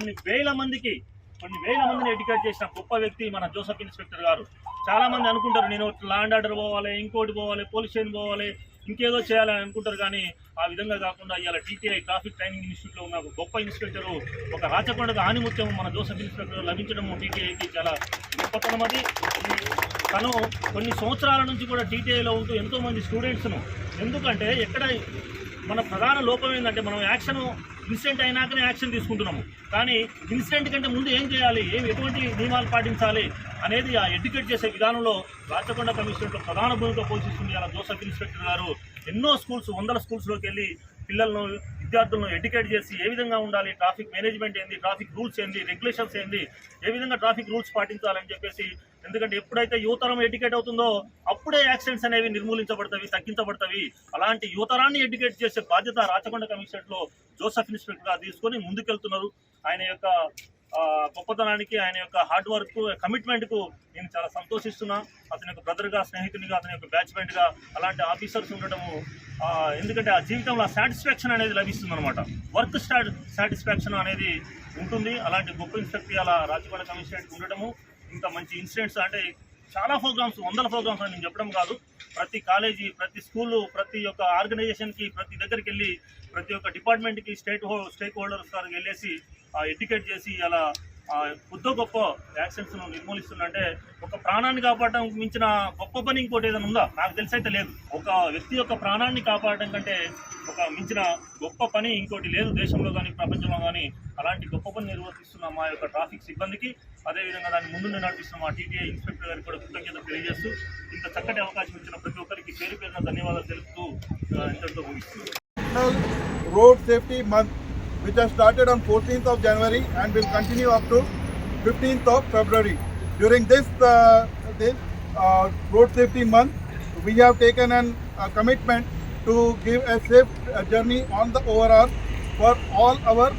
కొన్ని వేల మందిని ఎడ్యుకేట్ చేసిన గొప్ప వ్యక్తి మన జోసెఫ్ ఇన్స్పెక్టర్ గారు. చాలామంది అనుకుంటారు నేను ల్యాండ్ ఆర్డర్ పోవాలి, ఇంకోటి పోవాలి, పోలీస్ స్టేషన్ పోవాలి, ఇంకేదో చేయాలని అనుకుంటారు. కానీ ఆ విధంగా కాకుండా ఇవాళ టీటీఐ ట్రాఫిక్ ట్రైనింగ్ ఇన్స్టిట్యూట్లో ఉన్న గొప్ప ఇన్స్పెక్టరు, ఒక రాచకొండకు ఆనిముత్యం మన జోసెఫ్ ఇన్స్పెక్టర్ లభించడం టీటీఐకి చాలా గొప్పతనం. అది తను కొన్ని సంవత్సరాల నుంచి కూడా టీటీఐలో ఉంటూ ఎంతోమంది స్టూడెంట్స్ను, ఎందుకంటే ఎక్కడ మన ప్రధాన లోపం ఏంటంటే మనం ఇన్సిడెంట్ అయినాకనే యాక్షన్ తీసుకుంటున్నాము. కానీ ఇన్సిడెంట్ కంటే ముందు ఏం చేయాలి, ఎటువంటి నియమాలు పాటించాలి అనేది ఆ ఎడ్యుకేట్ చేసే విధానంలో రాచకొండ కమిషనరేట్లో ప్రధాన భూమిక పోషిస్తుంది అలా జోసెఫ్ ఇన్స్పెక్టర్ గారు. ఎన్నో స్కూల్స్, 100 స్కూల్స్లోకి వెళ్ళి పిల్లలను, విద్యార్థులను ఎడ్యుకేట్ చేసి ఏ విధంగా ఉండాలి, ట్రాఫిక్ మేనేజ్మెంట్ ఏంది, ట్రాఫిక్ రూల్స్ ఏంది, రెగ్యులేషన్స్ ఏంది, ఏ విధంగా ట్రాఫిక్ రూల్స్ పాటించాలని చెప్పేసి. ఎందుకంటే ఎప్పుడైతే యువతరం ఎడ్యుకేట్ అవుతుందో అప్పుడే యాక్సిడెంట్స్ అనేవి నిర్మూలించబడతాయి, తగ్గించబడతాయి. అలాంటి యువతరాన్ని ఎడ్యుకేట్ చేసే బాధ్యత రాచకొండ కమిషనరేట్లో జోసెఫ్ ఇన్స్పెక్టర్ గారు తీసుకొని ముందుకెళ్తున్నారు. ఆయన యొక్క గొప్పతనానికి, ఆయన యొక్క హార్డ్ వర్క్, కమిట్మెంట్కు నేను చాలా సంతోషిస్తున్నా. అతని యొక్క బ్రదర్గా, స్నేహితునిగా, అతని యొక్క బ్యాచ్మెంట్గా అలాంటి ఆఫీసర్స్ ఉండటము, ఎందుకంటే ఆ జీవితంలో సాటిస్ఫాక్షన్ అనేది లభిస్తుంది అనమాట. వర్క్ సాటిస్ఫాక్షన్ అనేది ఉంటుంది. అలాంటి గొప్ప ఇన్స్పెక్టర్ అలా రాచకొండ కమిషనరేట్కి ఉండటము, ఇంత మంచి ఇన్సిడెంట్స్ అంటే చాలా ప్రోగ్రామ్స్, 100 ప్రోగ్రామ్స్ అని నేను చెప్పడం కాదు. ప్రతి కాలేజీ, ప్రతి స్కూలు, ప్రతి ఒక్క ఆర్గనైజేషన్కి, ప్రతి దగ్గరికి వెళ్ళి ప్రతి ఒక్క డిపార్ట్మెంట్కి స్టేక్ హోల్డర్స్ గారికి వెళ్ళేసి ఎడ్యుకేట్ చేసి అలా కొద్ది గొప్ప యాక్సిడెంట్స్ను నిర్మూలిస్తుందంటే ఒక ప్రాణాన్ని కాపాడటం మించిన గొప్ప పని ఇంకోటి ఏదైనా ఉందా? నాకు తెలిసైతే లేదు. ఒక వ్యక్తి యొక్క ప్రాణాన్ని కాపాడటం కంటే ఒక మించిన గొప్ప పని ఇంకోటి లేదు దేశంలో కానీ ప్రపంచంలో కానీ. అలాంటి గొప్ప పని నిర్వర్తిస్తున్న మా యొక్క ట్రాఫిక్ సిబ్బందికి, అదేవిధంగా దాన్ని ముందు నడిపిస్తున్న మా టీటీఐ ఇన్స్పెక్టర్ గారికి కూడా కృతజ్ఞతలు తెలియజేస్తూ, ఇంత చక్కటి అవకాశం ఇచ్చిన ప్రతి ఒక్కరికి పేరు పేరున ధన్యవాదాలు తెలుపుతూ ఇంతటితో ముగిస్తున్నాను. Road Safety Month, which has started on 14th of January and will continue up to 15th of February. During this Road Safety Month, we have taken a commitment to give a safe journey on the overall for all our.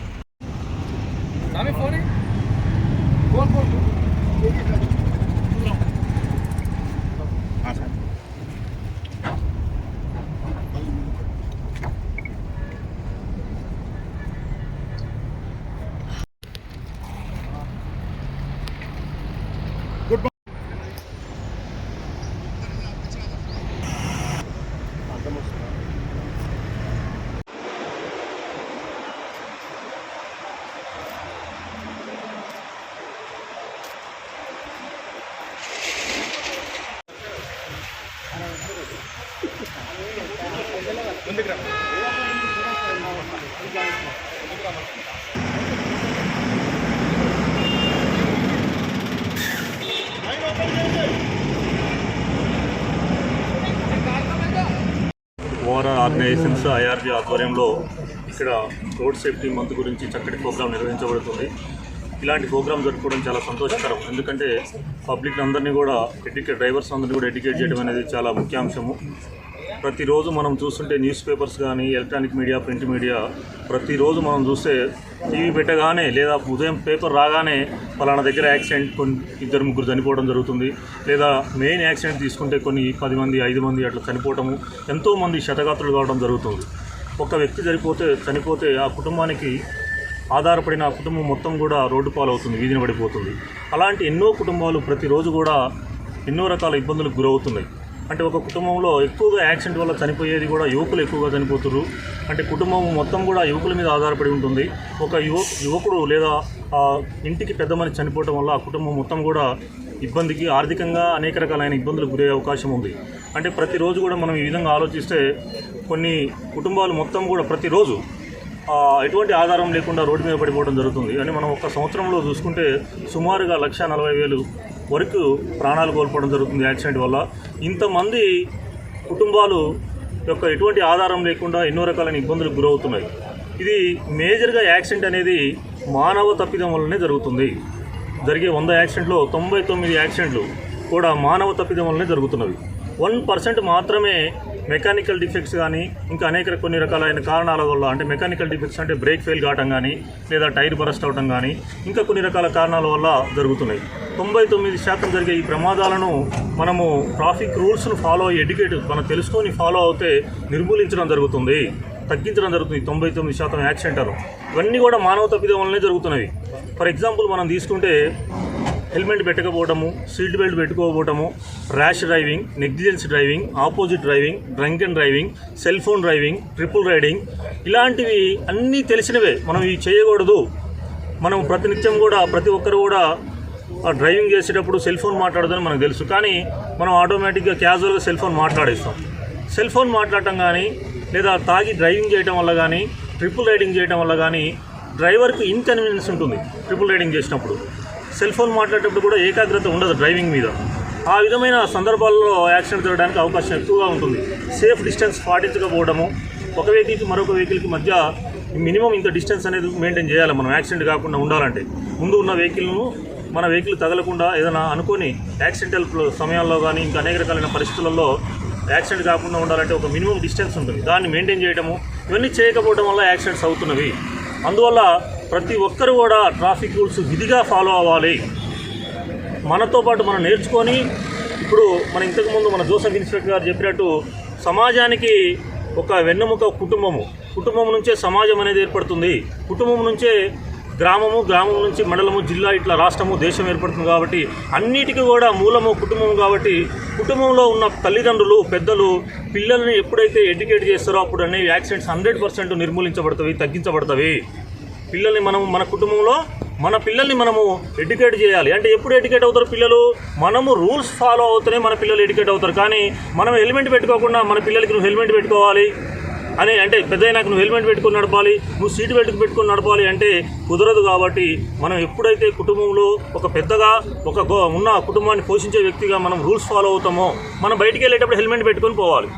Overall organisations, IRG ఆధ్వర్యంలో ఇక్కడ road safety month గురించి చక్కటి programme నిర్వహించబడుతుంది. ఇలాంటి programme జరుపుకోవడం చాలా సంతోషకరం. ఎందుకంటే పబ్లిక్ అందరినీ కూడా డ్రైవర్స్ అందరినీ కూడా ఎడ్యుకేట్ చేయడం అనేది చాలా ముఖ్యాంశము. ప్రతిరోజు మనం చూస్తుంటే న్యూస్ పేపర్స్ కానీ, ఎలక్ట్రానిక్ మీడియా, ప్రింట్ మీడియా, ప్రతిరోజు మనం చూస్తే టీవీ పెట్టగానే లేదా ఉదయం పేపర్ రాగానే పలానా దగ్గర యాక్సిడెంట్, కొన్ని 2-3 చనిపోవడం జరుగుతుంది. లేదా మెయిన్ యాక్సిడెంట్ తీసుకుంటే కొన్ని 10 మంది, 5 మంది అట్లా చనిపోవటము, ఎంతోమంది క్షతగాత్రులు కావడం జరుగుతుంది. ఒక వ్యక్తి చనిపోతే ఆ కుటుంబానికి ఆధారపడిన ఆ కుటుంబం మొత్తం కూడా రోడ్డు పాలవుతుంది, వీధిన పడిపోతుంది. అలాంటి ఎన్నో కుటుంబాలు ప్రతిరోజు కూడా ఎన్నో రకాల ఇబ్బందులకు గురవుతున్నాయి. అంటే ఒక కుటుంబంలో ఎక్కువగా యాక్సిడెంట్ వల్ల చనిపోయేది కూడా యువకులు ఎక్కువగా చనిపోతున్నారు. అంటే కుటుంబం మొత్తం కూడా యువకుల మీద ఆధారపడి ఉంటుంది. ఒక యువకుడు లేదా ఇంటికి పెద్ద మనిషి చనిపోవడం వల్ల ఆ కుటుంబం మొత్తం కూడా ఇబ్బందికి, ఆర్థికంగా అనేక రకాలైన ఇబ్బందులకు గురయ్యే అవకాశం ఉంది. అంటే ప్రతిరోజు కూడా మనం ఈ విధంగా ఆలోచిస్తే కొన్ని కుటుంబాలు మొత్తం కూడా ప్రతిరోజు ఎటువంటి ఆధారం లేకుండా రోడ్డు మీద పడిపోవడం జరుగుతుంది. అని మనం ఒక సంవత్సరంలో చూసుకుంటే సుమారుగా 1,40,000 వరకు ప్రాణాలు కోల్పోవడం జరుగుతుంది యాక్సిడెంట్ వల్ల. ఇంతమంది కుటుంబాలు యొక్క ఎటువంటి ఆధారం లేకుండా ఎన్నో రకాలైన ఇబ్బందులకు గురవుతున్నాయి. ఇది మేజర్గా యాక్సిడెంట్ అనేది మానవ తప్పిదం వల్లనే జరుగుతుంది. జరిగే 100 యాక్సిడెంట్లో 99 యాక్సిడెంట్లు కూడా మానవ తప్పిదం వల్లనే జరుగుతున్నవి. 1% మాత్రమే మెకానికల్ డిఫెక్ట్స్ కానీ, ఇంకా అనేక కొన్ని రకాలైన కారణాల వల్ల, అంటే మెకానికల్ డిఫెక్ట్స్ అంటే బ్రేక్ ఫెయిల్ కావడం కానీ, లేదా టైర్ బరస్ట్ అవడం కానీ, ఇంకా కొన్ని రకాల కారణాల వల్ల జరుగుతున్నాయి. 99% జరిగే ఈ ప్రమాదాలను మనము ట్రాఫిక్ రూల్స్ను ఫాలో అయ్యి మనం తెలుసుకొని ఫాలో అవుతే నిర్మూలించడం జరుగుతుంది, తగ్గించడం జరుగుతుంది. 99% యాక్సిడెంట్లు ఇవన్నీ కూడా మానవ తప్పిదం వల్లనే జరుగుతున్నవి. ఫర్ ఎగ్జాంపుల్ మనం తీసుకుంటే హెల్మెట్ పెట్టకపోవటము, సీట్ బెల్ట్ పెట్టుకోకపోవటము, rash driving, negligence driving, opposite driving, drunk and driving, cell phone driving, triple riding, ఇలాంటివి అన్నీ తెలిసినవే. మనం ఇవి చేయకూడదు. మనం ప్రతినిత్యం కూడా ప్రతి ఒక్కరు కూడా డ్రైవింగ్ చేసేటప్పుడు సెల్ ఫోన్ మాట్లాడదని మనకు తెలుసు, కానీ మనం ఆటోమేటిక్గా క్యాజువల్గా సెల్ ఫోన్ మాట్లాడేస్తాం. సెల్ ఫోన్ మాట్లాడటం కానీ లేదా తాగి డ్రైవింగ్ చేయడం వల్ల కానీ, ట్రిపుల్ రైడింగ్ చేయడం వల్ల కానీ డ్రైవర్కి ఇన్కన్వీనియన్స్ ఉంటుంది. ట్రిపుల్ రైడింగ్ చేసినప్పుడు సెల్ ఫోన్ మాట్లాడేటప్పుడు కూడా ఏకాగ్రత ఉండదు డ్రైవింగ్ మీద. ఆ విధమైన సందర్భాల్లో యాక్సిడెంట్ జరగడానికి అవకాశం ఎక్కువగా ఉంటుంది. సేఫ్ డిస్టెన్స్ పాటించకపోవడము, ఒక వెహికల్కి మరొక వెహికల్కి మధ్య మినిమం ఇంత డిస్టెన్స్ అనేది మెయింటైన్ చేయాలి. మనం యాక్సిడెంట్ కాకుండా ఉండాలంటే ముందు ఉన్న వెహికల్ను మన వెహికల్ తగలకుండా ఏదైనా అనుకొని యాక్సిడెంటల్ సమయాల్లో కానీ ఇంకా అనేక రకాలైన పరిస్థితులలో యాక్సిడెంట్ కాకుండా ఉండాలంటే ఒక మినిమం డిస్టెన్స్ ఉంటుంది. దాన్ని మెయింటైన్ చేయడము, ఇవన్నీ చేయకపోవడం వల్ల యాక్సిడెంట్స్ అవుతున్నవి. అందువల్ల ప్రతి ఒక్కరు కూడా ట్రాఫిక్ రూల్స్ విధిగా ఫాలో అవ్వాలి. మనతో పాటు మనం నేర్చుకొని, ఇప్పుడు మన ఇంతకుముందు మన జోసెఫ్ ఇన్స్పెక్టర్ గారు చెప్పినట్టు సమాజానికి ఒక వెన్నెముక కుటుంబం నుంచే సమాజం అనేది ఏర్పడుతుంది. కుటుంబం నుంచే గ్రామము, గ్రామం నుంచి మండలము, జిల్లా, ఇట్లా రాష్ట్రము, దేశం ఏర్పడుతుంది. కాబట్టి అన్నిటికీ కూడా మూలము కుటుంబం. కాబట్టి కుటుంబంలో ఉన్న తల్లిదండ్రులు, పెద్దలు పిల్లల్ని ఎప్పుడైతే ఎడ్యుకేట్ చేస్తారో అప్పుడు అనేవి యాక్సిడెంట్స్ 100% నిర్మూలించబడతాయి, తగ్గించబడతాయి. పిల్లల్ని మన కుటుంబంలో మన పిల్లల్ని మనము ఎడ్యుకేట్ చేయాలి. అంటే ఎప్పుడు ఎడ్యుకేట్ అవుతారు పిల్లలు? మనము రూల్స్ ఫాలో అవుతూనే మన పిల్లలు ఎడ్యుకేట్ అవుతారు. కానీ మనం హెల్మెట్ పెట్టుకోకుండా మన పిల్లలకి నువ్వు హెల్మెట్ పెట్టుకోవాలి అని అంటే, పెద్దయినాక నువ్వు హెల్మెట్ పెట్టుకొని నడపాలి, నువ్వు సీట్ బెల్ట్ పెట్టుకొని నడపాలి అంటే కుదరదు. కాబట్టి మనం ఎప్పుడైతే కుటుంబంలో ఒక పెద్దగా ఉన్న కుటుంబాన్ని పోషించే వ్యక్తిగా మనం రూల్స్ ఫాలో అవుతామో, మనం బయటికి వెళ్ళేటప్పుడు హెల్మెట్ పెట్టుకొని పోవాలి.